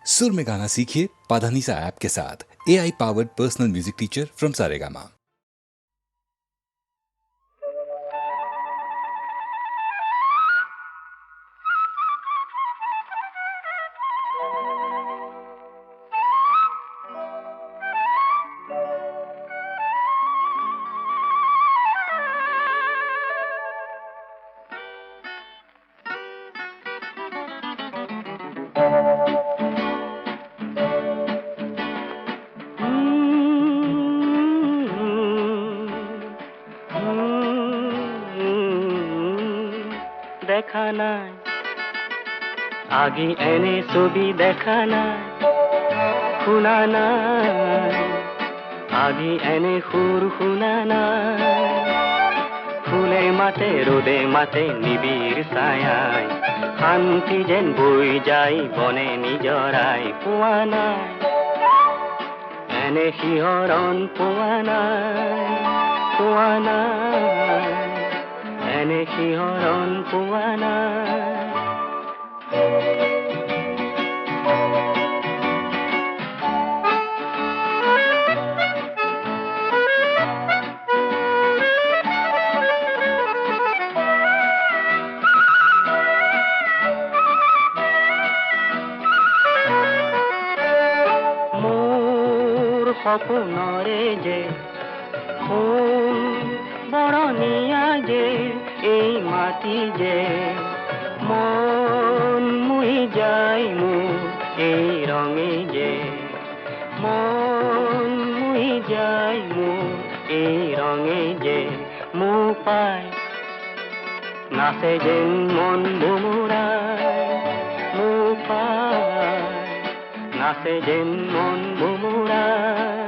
सुर में गाना सीखिए पाधानीसा ऐप के साथ। AI powered personal music teacher from Saregama. দেখা নাই আগে এনে ছবি দেখা নাই শুনা নাই আগে এনে সুর শুনা নাই ফুলে মাতে রোদে মাতে নিবিড় ছায়ায় শান্তি যেন বৈ যায় বনে নিজৰাই পোৱা নাই এনে শিহৰণ পোৱা নাই এনে শিহৰণ পোৱা নাই মোৰ সপোনৰে যে ফুল বৰণীয়া যে এই মাটি যে মন মুহি যায় মোৰ এই ৰঙে যে মন মুহি যায় মোৰ এই ৰঙে যে মোৰ পাই নাচে যেন মন মুমুৰাই মোৰ পাই নাচে যেন মন মুমুৰাই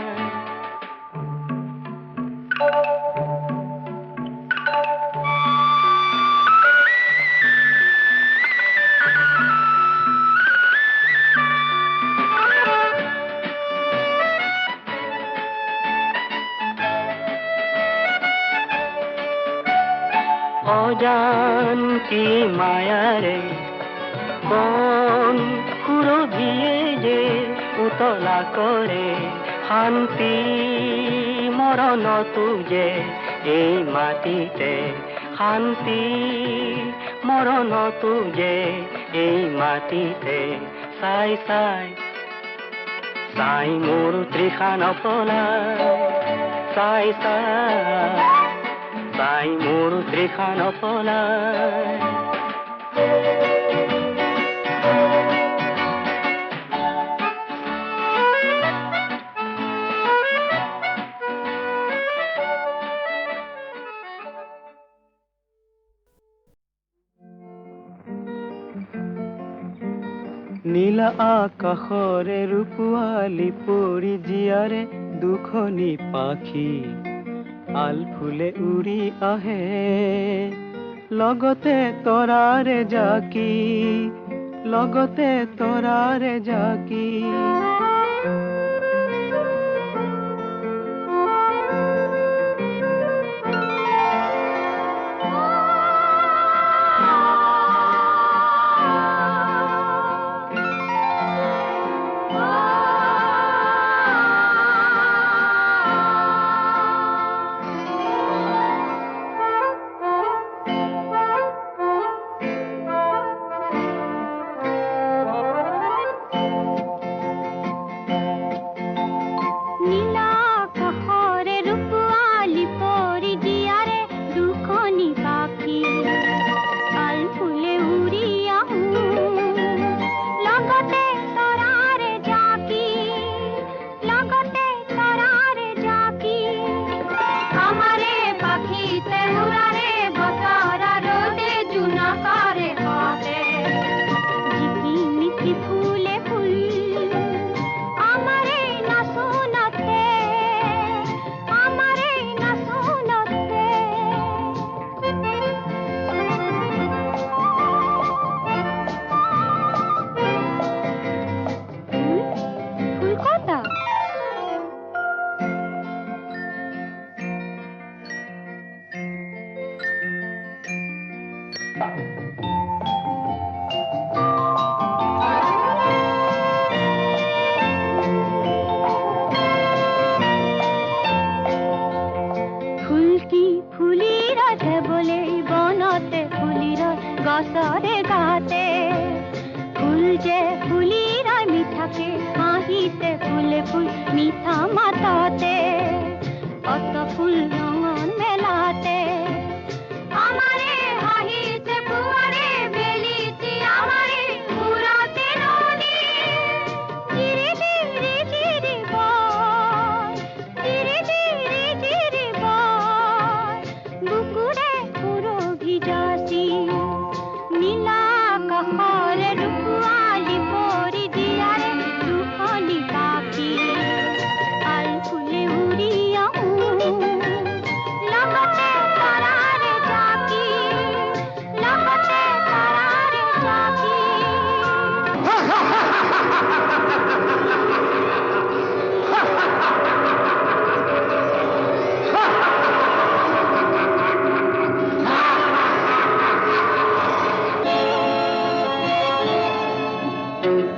অজান কি মায়ারে কোন সুরভিয়ে যে উতলা করে শান্তি মৰণতো যে এই মাটিতে শান্তি মৰণতো যে এই মাটিতে চাই চাই চাই মোৰ তৃষা নপলায় চাই চাই চাই মোৰ তৃষা নপলায় নীলা আকাশৰে ৰূপোৱালী পৰি জীয়াৰে দুখনি পাখি আল ফুলে উৰি আহে লগতে তৰাৰে জাকি লগতে তৰাৰে জাকি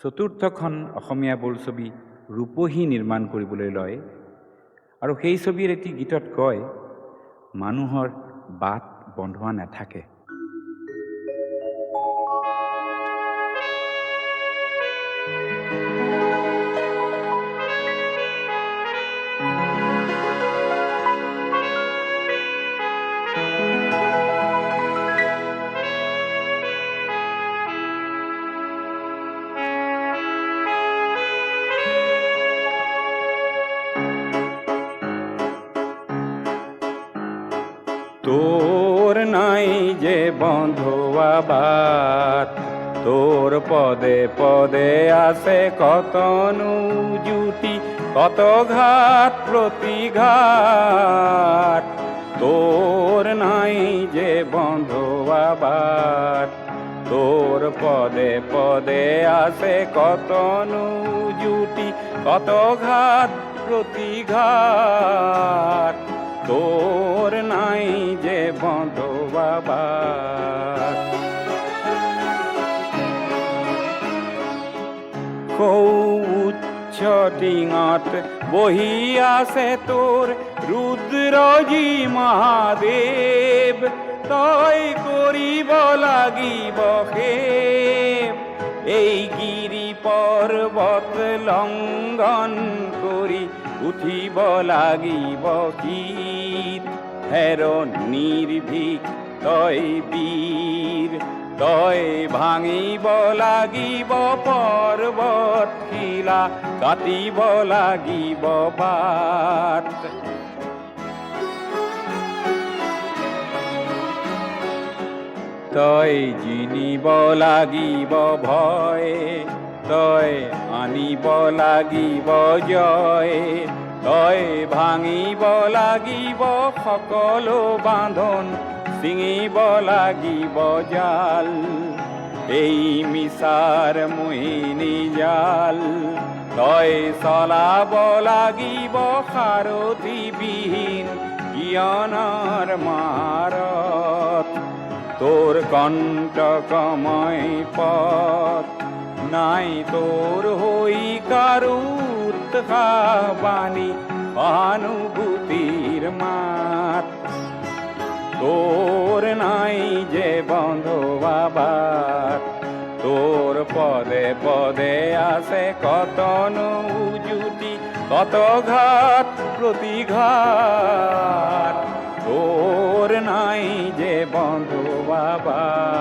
চতুৰ্থখন অসমীয়া বোলছবি ৰূপহী নিৰ্মাণ কৰিবলৈ লয় আৰু সেই ছবিৰ এটি গীতত কয়, মানুহৰ বাট বন্ধোৱা নাথাকে। তোর নাই যে বন্ধুয়া বাত, তোর পদে পদে আছে কত জুটি, কত ঘাত প্রতিঘাত। তোর নাই যে বন্ধুয়া বাত, তোর পদে পদে আছে কত জুটি, কত ঘাত প্রতিঘাত। তোর নাই যে বন্ধুয়া বাত। উচ্চ টিঙত বহি আছে তোৰ ৰুদ্ৰজী মহাদেৱ, তই কৰিব লাগিব সেৱ। এই গিৰি পৰ্বত লংঘন কৰি উঠিব লাগিব গীত। হেৰ নিৰ্ভীক তই বীৰ, তই ভাঙিব লাগিব পৰ্বত শিলা, কাটিব লাগিব বাট। তই জিনিব লাগিব ভয়, তই আনিব লাগিব জয়। তই ভাঙিব লাগিব সকলো বান্ধন, ছিঙিব লাগিব জাল। এই মিছাৰ মোহিনী জাল তই চলাব লাগিব সাৰথিবিহীন জ্ঞানৰ মাৰত। তোৰ কণ্টকময় পথ নাই, তোৰ হৈ কাৰো উৎসাহবাণী সহানুভূতিৰ মাত। তোর নাই যে বন্ধুয়া বাট, তোর পদে পদে আছে কত জুটি, কত ঘাত প্রতিঘাত। তোর নাই যে বন্ধুয়া বাট।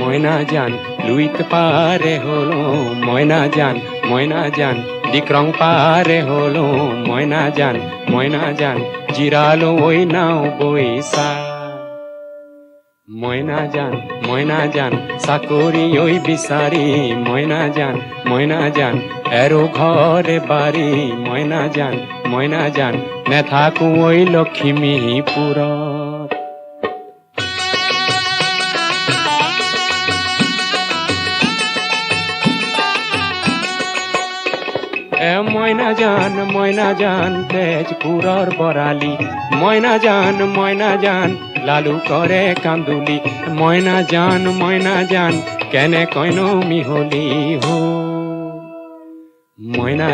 ময়না জান লুইত পারে হলো, ময়না জান ডিক্রং পারে হলো। ময়না জান জিরালো ওই নাও বইসা। ময়না জান চাকরি ওই বিচারি। ময়না জান এরো ঘরে বাড়ি। ময়না জান নেথাকো ওই লক্ষ্মীপুরত। ময়না জান তেজপুৰৰ বৰালি। ময়না জান লালু কৰে কান্দুলি। ময়না জান কেনে কইনো মিহলি হো। ময়না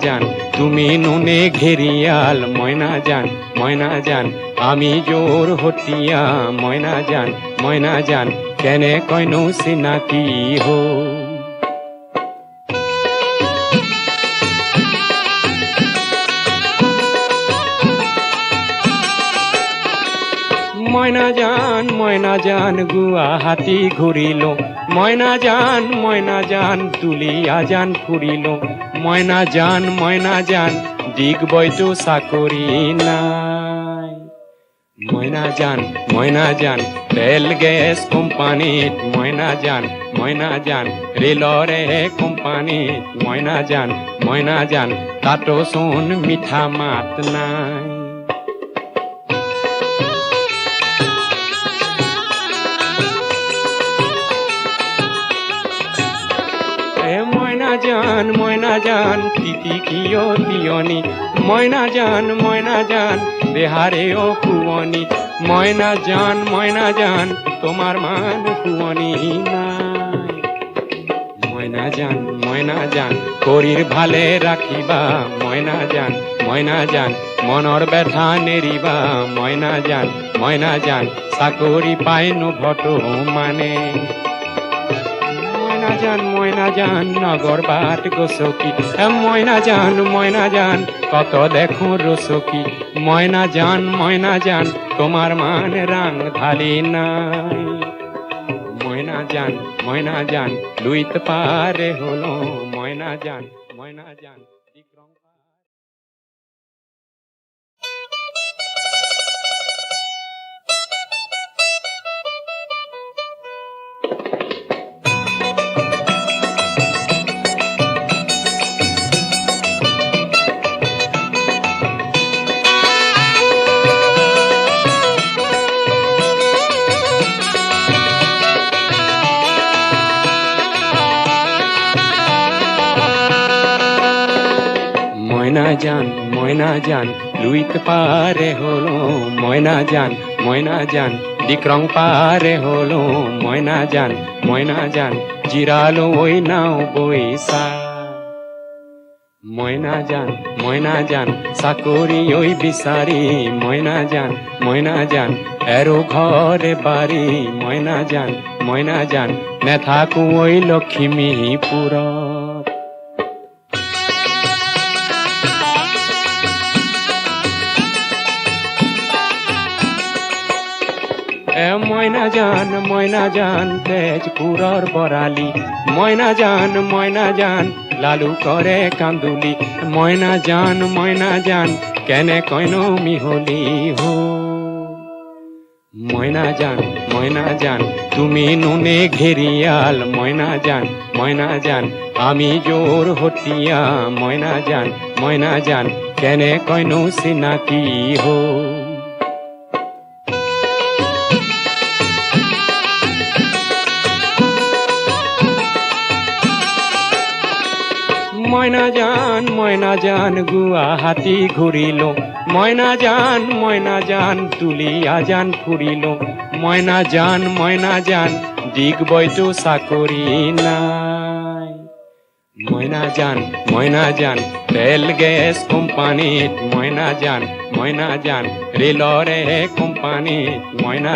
জান তুমি নুনে ঘেরিয়াল। ময়না জান আমি জোর হতিয়া। ময়না জান কেনে কইনো চিনাকি হো। ময়না জান গুৱাহাটী ঘূৰিলো। ময়না জান তুলিয়া জান ফুৰিলো। ময়না জান ডিগবৈতো চাকৰি নাই। ময়না যান তেল গ্যাস কোম্পানিত ময়না যান রেলরে কোম্পানিত ময়না যান তাতো সোন মিঠা মাত নাই ময়না যান তিতি কিয় তিয়নি ময়না যান দেহারে ও কুয়নি ময়না যান তোমার মান কুয়নি নাই ময়না যান করির ভালে রাখিবা ময়না যান মনর ব্যথা নেরিবা ময়না যান চাকরি পাইনো ভট মানে ময়না যান নগর বাট গোসকি ময়না যান কত দেখো রসকি ময়না যান তোমার মান রাং ঢালি নাই ময়না যান লুইত পারে হলো ময়না যান বিক্রম ময়না যান লুইত পারে হলো ময়না যান বিক্রম পারে হলো ময়না যান জিরালো ওই নাও বইসা ময়না যান চাকরি ওই বিচারি ময়না যান এরো ঘরে বাড়ি ময়না যান নেথাকু ওই লক্ষ্মীপুরত ময়না যান তেজপুরর বরালি ময়না যান লালু করে কান্দুলি ময়না যান কেনে কইন মিহলি হো ময়না যান তুমি নুনে ঘেরিয়াল ময়না যান আমি জোর হটিয়া ময়না যান কেনে কইন সিনাকি হো ময়না যান গুয়াহাটি ঘুরিল ময়না যান তুলিয়া যান ফুরিল ময়না যান ডিগবইতো চাকরি নাই ময়না যান তেল গ্যাস কোম্পানিত ময়না যান রেলরে কোম্পানিত ময়না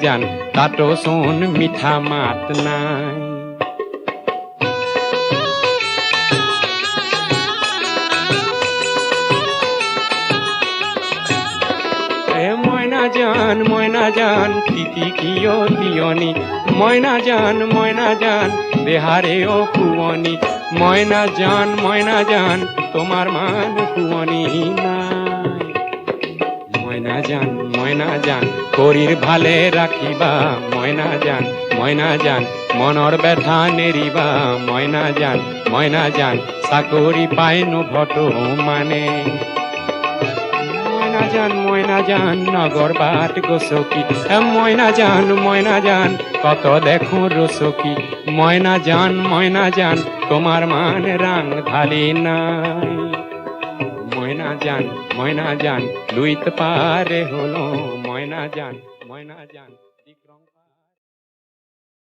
যান তাতো সোন মিঠা মাত নাই ময়না যান তিতি কিয় তিয়নি ময়না যান দেহারে ও কুয়নি ময়না যান তোমার মান কুয়নি নাই ময়না যান করির ভালে রাখিবা ময়না যান মনর ব্যথা নেরিবা ময়না যান চাকরি পাইনো ভট মানে ময়না যান নগর বাট গোসকি ময়না যান কত দেখো রসকি ময়না যান তোমার মান রাং ঢালি নাই ময়না যান লুইত পারে হলো ময়না যান